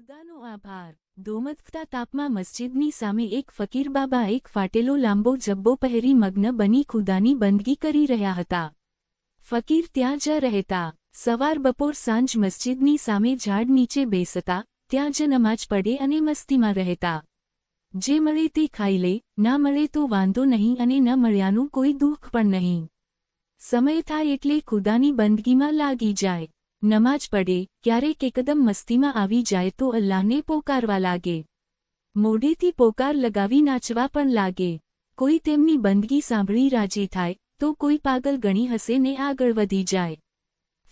ખુદાનો આભાર। ધોમધખતા તાપમાં મસ્જિદની સામે એક ફકીર બાબા એક ફાટેલો લાંબો જબ્બો પહેરી મગ્ન બની ખુદાની બંદગી કરી રહ્યા હતા। ફકીર ત્યાં જ રહેતા, સવાર બપોર સાંજ મસ્જિદની સામે ઝાડ નીચે બેસતા, ત્યાં જ નમાજ પડે અને મસ્તીમાં રહેતા। જે મળે તે ખાઈ લે, ના મળે તો વાંધો નહીં અને ન મળ્યાનું કોઈ દુઃખ પણ નહીં। સમય થાય એટલે ખુદાની બંદગીમાં લાગી જાય, નમાજ પડે, ક્યારેક એકદમ મસ્તીમાં આવી જાય તો અલ્લાહને પોકારવા લાગે, મોઢેથી પોકાર લગાવી નાચવા પણ લાગે। કોઈ તેમની બંદગી સાંભળી રાજી થાય તો કોઈ પાગલ ગણી હસે ને આગળ વધી જાય।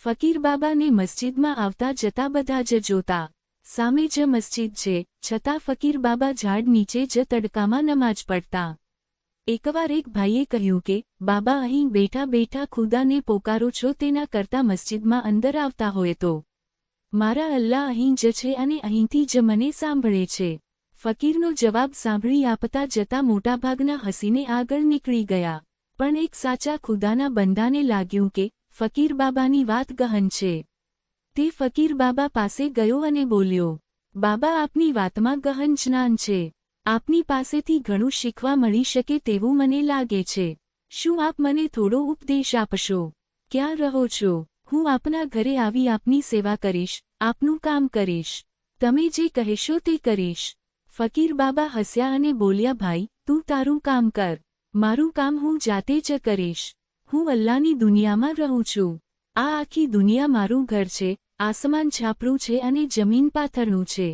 ફકીર બાબાને મસ્જિદમાં આવતા જતા બધા જ જોતા, સામે જ મસ્જિદ છે, છતાં ફકીર બાબા ઝાડ નીચે જ તડકામાં નમાજ પડતા। એકવાર એક ભાઈએ કહ્યું કે, બાબા અહીં બેઠા બેઠા ખુદાને પોકારો છો તેના કરતાં મસ્જિદમાં અંદર આવતા હોય તો? મારા અલ્લાહ અહીં જ છે અને અહીંથી જ મને સાંભળે છે। ફકીરનો જવાબ સાંભળી આપતા જતા મોટાભાગના હસીને આગળ નીકળી ગયા, પણ એક સાચા ખુદાના બંદાને લાગ્યું કે ફકીર બાબાની વાત ગહન છે। તે ફકીર બાબા પાસે ગયો અને બોલ્યો, બાબા આપની વાતમાં ગહન જ્ઞાન છે, આપની પાસેથી ઘણું શીખવા મળી શકે તેવું મને લાગે છે। શું આપ મને થોડો ઉપદેશ આપશો? ક્યાં રહો છો? હું આપના ઘરે આવી આપની સેવા કરીશ, આપનું કામ કરીશ, તમે જે કહેશો તે કરીશ। ફકીર બાબા હસ્યા અને બોલ્યા, ભાઈ તું તારું કામ કર, મારું કામ હું જાતે જ કરીશ। હું અલ્લાહની દુનિયામાં રહું છું, આ આખી દુનિયા મારું ઘર છે, આસમાન છાપરું છે અને જમીન પાથરનું છે।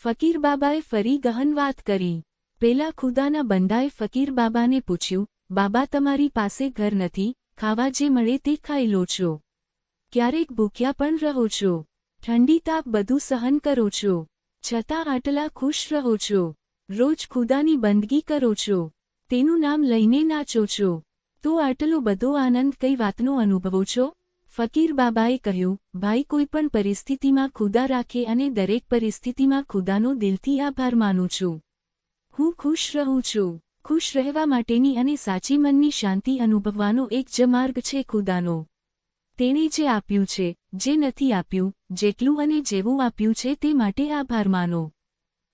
ફકીર બાબાએ ફરી ગહન વાત કરી। પેલા ખુદાના બંદાએ ફકીર બાબાને પૂછ્યું, બાબા તમારી પાસે ઘર નથી, ખાવા જે મળે તે ખાઈ લો છો, ક્યારેક ભૂખ્યા પણ રહો છો, ઠંડી તાપ બધું સહન કરો છો, છતાં આટલા ખુશ રહો છો, રોજ ખુદાની બંદગી કરો છો, તેનું નામ લઈને નાચો છો, તો આટલો બધો આનંદ કઈ વાતનો અનુભવો છો? ફકીર બાબાએ કહ્યું, ભાઈ કોઈ પણ પરિસ્થિતિમાં ખુદા રાખે અને દરેક પરિસ્થિતિમાં ખુદાનો દિલથી આભાર માનું છું। હું ખુશ રહું છું। ખુશ રહેવા માટેની અને સાચી મનની શાંતિ અનુભવવાનો એક જ માર્ગ છે ખુદાનો। તેણે જે આપ્યું છે, જે નથી આપ્યું, જેટલું અને જેવું આપ્યું છે તે માટે આભાર માનો।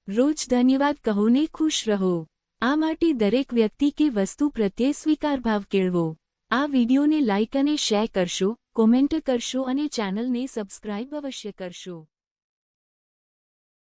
રોજ ધન્યવાદ કહો ને ખુશ રહો। આ માટે દરેક વ્યક્તિ કે વસ્તુ પ્રત્યે સ્વીકારભાવ કેળવો। આ વિડીયોને લાઇક અને શેર કરશો, કોમેન્ટ કરશો અને ચેનલને સબસ્ક્રાઇબ અવશ્ય કરશો।